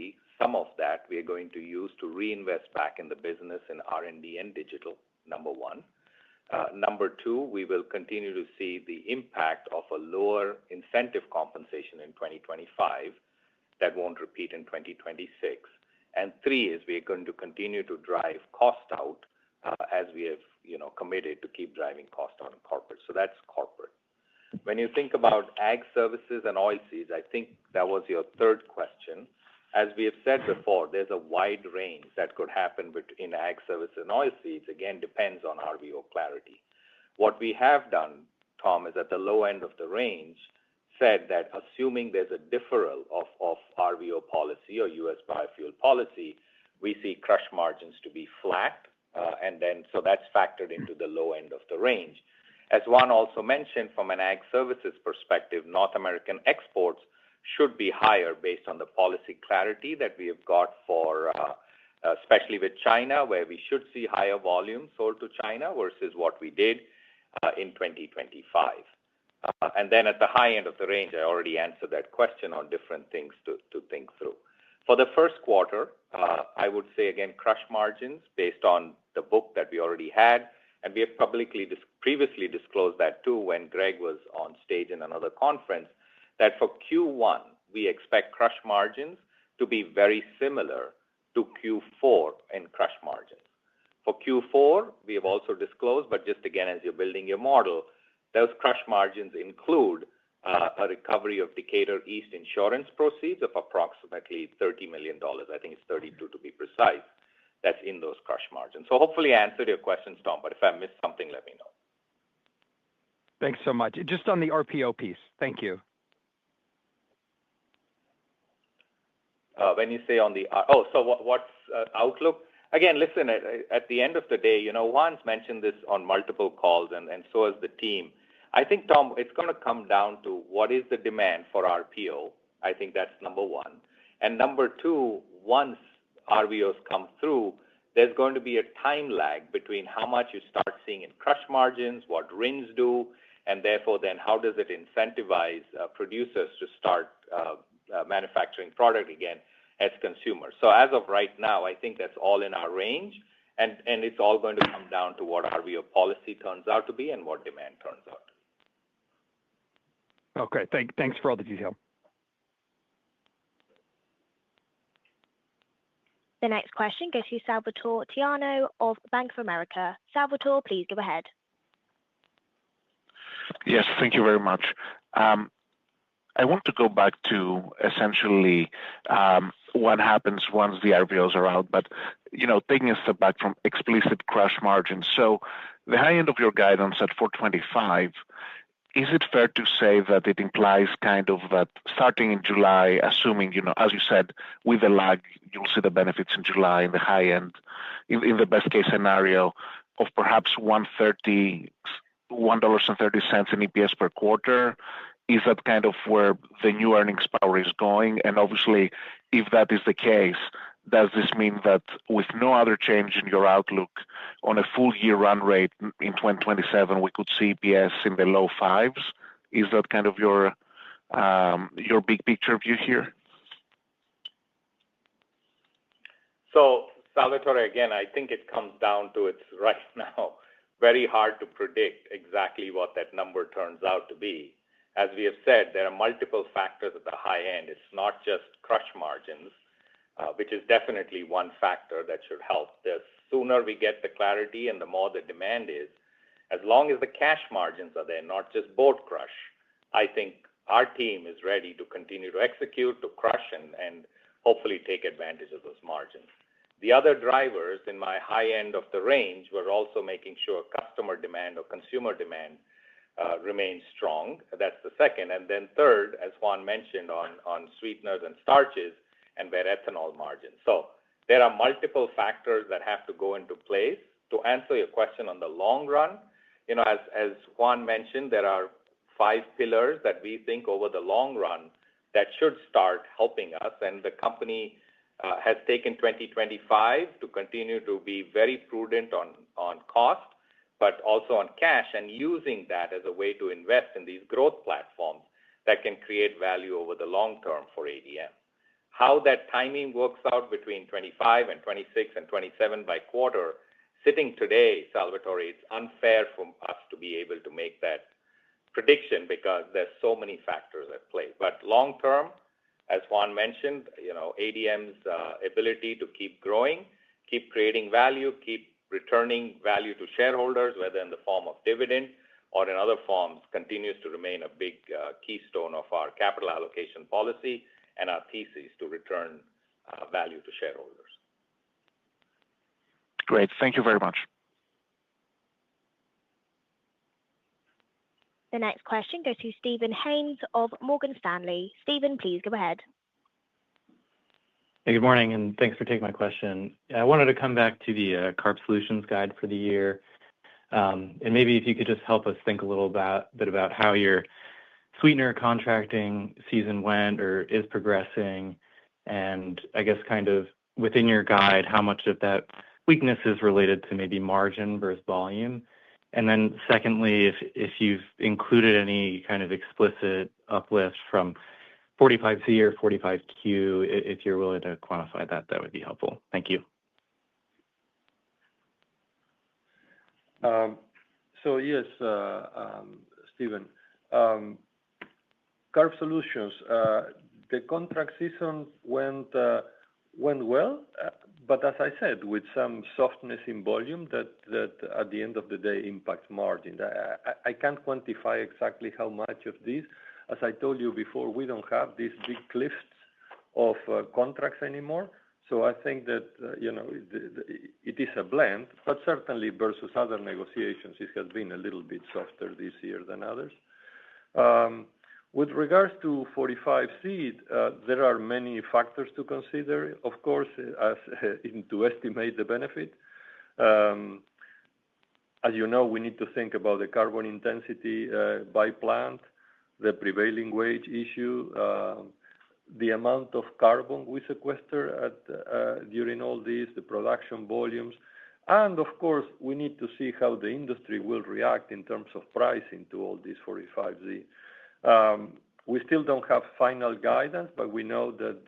Some of that we are going to use to reinvest back in the business in R&D and digital, number one. Number two, we will continue to see the impact of a lower incentive compensation in 2025 that won't repeat in 2026. And three is we are going to continue to drive cost out as we have committed to keep driving cost out in corporate. So that's corporate. When you think about ag services and oilseeds, I think that was your third question. As we have said before, there's a wide range that could happen in ag services and oilseeds. Again, depends on RVO clarity. What we have done, Tom, is at the low end of the range, said that assuming there's a deferral of RVO policy or U.S. biofuel policy, we see crush margins to be flat, and then so that's factored into the low end of the range. As Juan also mentioned, from an ag services perspective, North American exports should be higher based on the policy clarity that we have got for, especially with China, where we should see higher volumes sold to China versus what we did. in 2025. And then at the high end of the range, I already answered that question on different things to think through. For the first quarter, I would say, again, crush margins based on the book that we already had. And we have previously disclosed that too when Greg was on stage in another conference, that for Q1, we expect crush margins to be very similar to Q4 in crush margins. For Q4, we have also disclosed, but just again, as you're building your model, those crush margins include a recovery of Decatur East insurance proceeds of approximately $30 million. I think it's 32 to be precise. That's in those crush margins. So hopefully I answered your questions, Tom, but if I missed something, let me know. Thanks so much. Just on the RPO piece. Thank you. When you say on the, what's outlook? Again, listen, at the end of the day, Juan's mentioned this on multiple calls, and so has the team. I think, Tom, it's going to come down to what is the demand for RPO. I think that's number one. And number two, once RVOs come through, there's going to be a time lag between how much you start seeing in crush margins, what RINs do, and therefore then how does it incentivize producers to start manufacturing product again as consumers. So as of right now, I think that's all in our range, and it's all going to come down to what RVO policy turns out to be and what demand turns out to be. Okay, thanks for all the detail. The next question goes to Salvatore Tiano of Bank of America. Salvatore, please go ahead. Yes, thank you very much. I want to go back to essentially what happens once the RVOs are out, but taking a step back from explicit crush margins. So the high end of your guidance at 425, is it fair to say that it implies kind of that starting in July, assuming, as you said, with the lag, you'll see the benefits in July in the high end, in the best case scenario of perhaps $1.30 in EPS per quarter? Is that kind of where the new earnings power is going? And obviously, if that is the case, does this mean that with no other change in your outlook on a full year run rate in 2027, we could see EPS in the low fives? Is that kind of your big picture view here? So, Salvatore, again, I think it comes down to it's right now very hard to predict exactly what that number turns out to be. As we have said, there are multiple factors at the high end. It's not just crush margins, which is definitely one factor that should help. The sooner we get the clarity and the more the demand is, as long as the cash margins are there, not just boat crush, I think our team is ready to continue to execute, to crush, and hopefully take advantage of those margins. The other drivers in my high end of the range were also making sure customer demand or consumer demand remains strong. That's the second. And then third, as Juan mentioned, on sweeteners and starches and where ethanol margins. So there are multiple factors that have to go into place. To answer your question on the long run, as Juan mentioned, there are 5 pillars that we think over the long run that should start helping us. And the company has taken 2025 to continue to be very prudent on cost, but also on cash, and using that as a way to invest in these growth platforms that can create value over the long term for ADM. How that timing works out between 25 and 26 and 27 by quarter, sitting today, Salvatore, it's unfair for us to be able to make that prediction because there's so many factors at play. But long term, as Juan mentioned, ADM's ability to keep growing, keep creating value, keep returning value to shareholders, whether in the form of dividend or in other forms, continues to remain a big keystone of our capital allocation policy and our thesis to return value to shareholders. Great. Thank you very much. The next question goes to Stephen Haynes of Morgan Stanley. Stephen, please go ahead. Hey, good morning, and thanks for taking my question. I wanted to come back to the Carb Solutions guide for the year. And maybe if you could just help us think a little bit about how your sweetener contracting season went or is progressing, and I guess kind of within your guide, how much of that weakness is related to maybe margin versus volume. And then secondly, if you've included any kind of explicit uplift from 45Z or 45Q, if you're willing to quantify that, that would be helpful. Thank you. So yes, Stephen, Carb Solutions, the contract season went well, but as I said, with some softness in volume that at the end of the day impacts margin. I can't quantify exactly how much of this. As I told you before, we don't have these big cliffs of contracts anymore. So I think that it is a blend, but certainly versus other negotiations, it has been a little bit softer this year than others. With regards to 45Z, there are many factors to consider, of course, to estimate the benefit. As you know, we need to think about the carbon intensity by plant, the prevailing wage issue, the amount of carbon we sequester during all this, the production volumes, and of course, we need to see how the industry will react in terms of pricing to all this 45Z. We still don't have final guidance, but we know that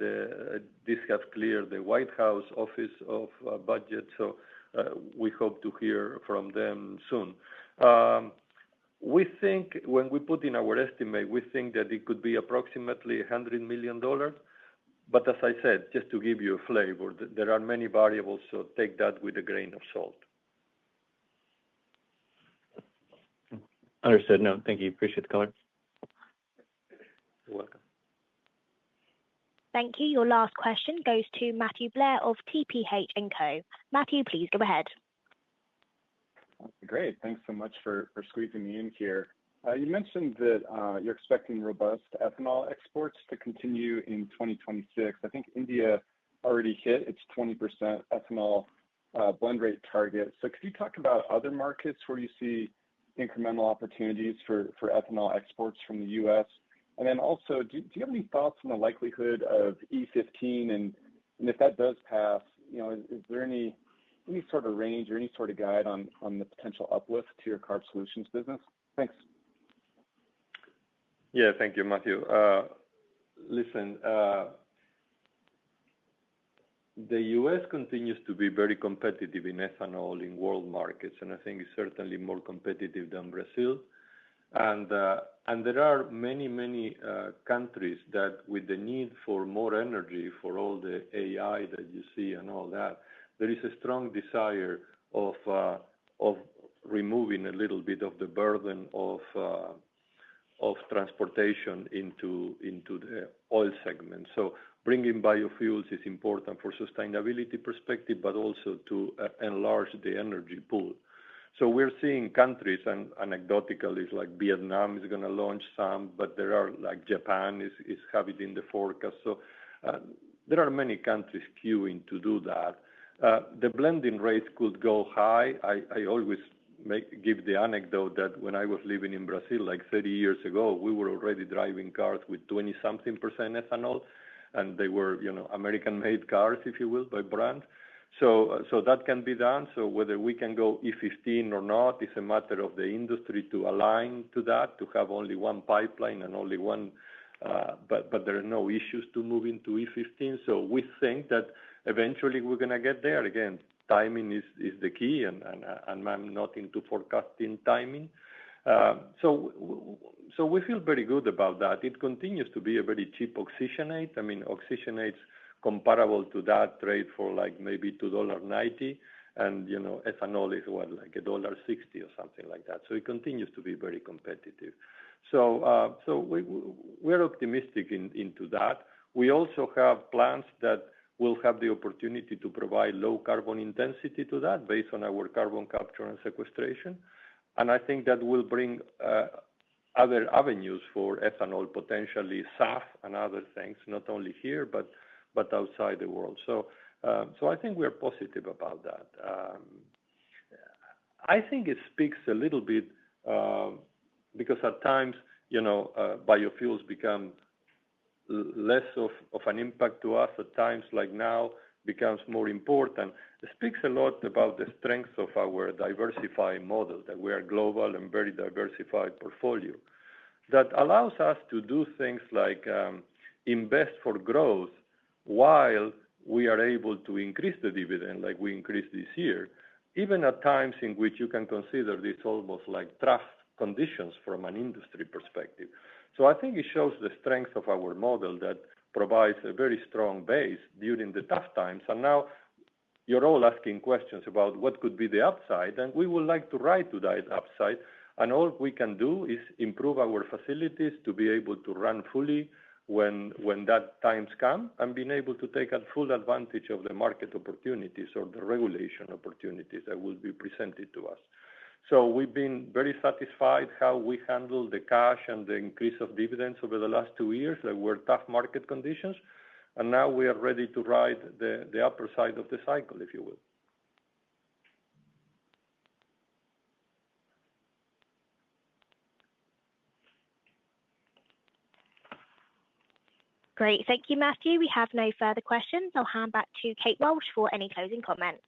this has cleared the White House Office of Budget, so we hope to hear from them soon. We think when we put in our estimate, we think that it could be approximately $100 million. But as I said, just to give you a flavor, there are many variables, so take that with a grain of salt. Understood. No, thank you. Appreciate the color. You're welcome. Thank you. Your last question goes to Matthew Blair of TPH & Co. Matthew, please go ahead. Great. Thanks so much for squeezing me in here. You mentioned that you're expecting robust ethanol exports to continue in 2026. I think India already hit its 20% ethanol blend rate target. So could you talk about other markets where you see incremental opportunities for ethanol exports from the U.S.? And then also, do you have any thoughts on the likelihood of E15? And if that does pass, is there any sort of range or any sort of guide on the potential uplift to your Carb Solutions business? Thanks. Yeah, thank you, Matthew. Listen, the U.S. continues to be very competitive in ethanol in world markets, and I think it's certainly more competitive than Brazil. And there are many countries that, with the need for more energy for all the AI that you see and all that, there is a strong desire of removing a little bit of the burden of transportation into the oil segment. So bringing biofuels is important for sustainability perspective, but also to enlarge the energy pool. So we're seeing countries, and anecdotally, like Vietnam is going to launch some, but there are like Japan is having it in the forecast. So there are many countries queuing to do that. The blending rates could go high. I always give the anecdote that when I was living in Brazil like 30 years ago, we were already driving cars with 20-something% ethanol, and they were, American-made cars, if you will, by brand. So that can be done. So whether we can go E15 or not is a matter of the industry to align to that, to have only one pipeline and only one, but there are no issues to move into E15. So we think that eventually we're going to get there. Again, timing is the key, and I'm not into forecasting timing. So we feel very good about that. It continues to be a very cheap oxygenate. I mean, oxygenate's comparable to that trade for like maybe $2.90, and ethanol is like $1.60 or something like that. So it continues to be very competitive. So we're optimistic into that. We also have plans that will have the opportunity to provide low carbon intensity to that based on our carbon capture and sequestration. And I think that will bring other avenues for ethanol, potentially SAF and other things, not only here, but outside the world. So I think we're positive about that. I think it speaks a little bit because at times, biofuels become less of an impact to us. At times like now, becomes more important, it speaks a lot about the strength of our diversified model, that we are global and very diversified portfolio that allows us to do things like invest for growth while we are able to increase the dividend like we increased this year, even at times in which you can consider this almost like tough conditions from an industry perspective. So I think it shows the strength of our model that provides a very strong base during the tough times. And now you're all asking questions about what could be the upside, and we would like to ride to that upside. And all we can do is improve our facilities to be able to run fully when that times come, and being able to take a full advantage of the market opportunities or the regulation opportunities that will be presented to us. So we've been very satisfied how we handled the cash and the increase of dividends over the last 2 years. There were tough market conditions, and now we are ready to ride the upper side of the cycle, if you will. Great. Thank you, Matthew. We have no further questions. I'll hand back to Kate Walsh for any closing comments.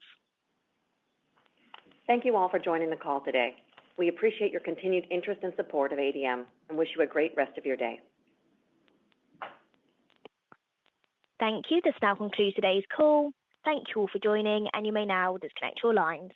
Thank you all for joining the call today. We appreciate your continued interest and support of ADM and wish you a great rest of your day. Thank you. This now concludes today's call. Thank you all for joining, and you may now disconnect your lines.